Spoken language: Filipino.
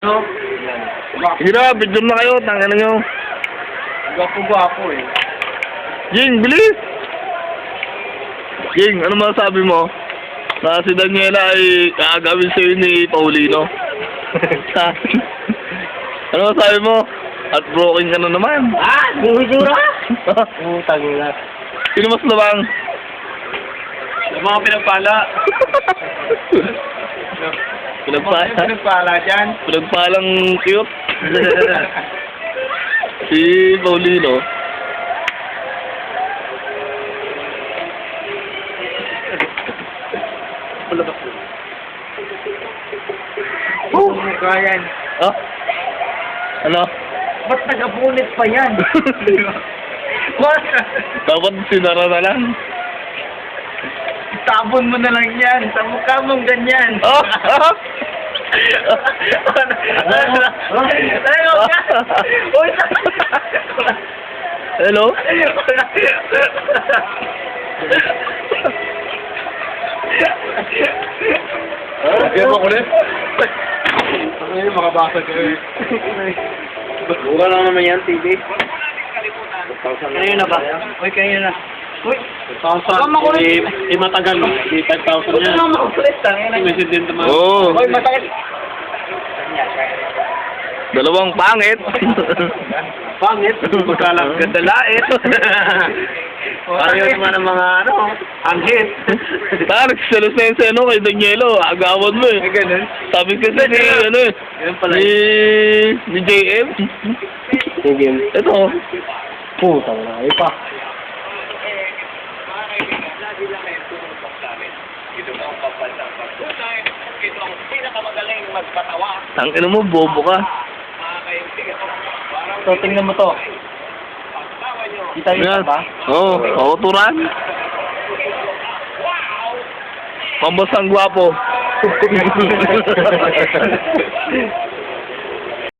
No? Sige na, video na kayo, tangin nyo. Gwapo-gwapo eh. Jing, bilis! Jing, ano masasabi mo? Na si Daniela ay kaagawin sa'yo ni Paulino. Ano masasabi mo? At broken ka na naman. Ah! Bumidura! Putang ina. Sino mas labang? Yung mga pinagpala. Pinagpala? Pinagpala dyan. Pinagpalang cute. Si Paulino. Palabas mo. Oh! Yan. Oh? Ano? Ba't nag-abulit pa yan? What? Dapat sinara na lang. Sabon mo na lang yan. Sa mukha mong ganyan. Oh! Hello? Lagyan mo ko ulit. Ay, makabasa ka eh. Mura lang naman yan, TV. Kayo na ba? Uy, kayo na. Uy! 1,000. Matagal. Di 5,000 yan. Ano makulit? President naman. Oo. Uy, matagal. Dalawang pangit. Pangit. Magkalang gandalait. Ayaw naman ng mga ano, anghit. Nagsisalos na yun sa ano kay Danielo. Agawan mo eh. Ay, ganun. Sabi kasi ni, ano eh, Yan pala. ni JM. Sige. Ito. Putang na. Ay pa. Tangina mo, bobo ka. So, tingnan mo to. Kita niyo ba? Oo, pauturan. Pambasang gwapo.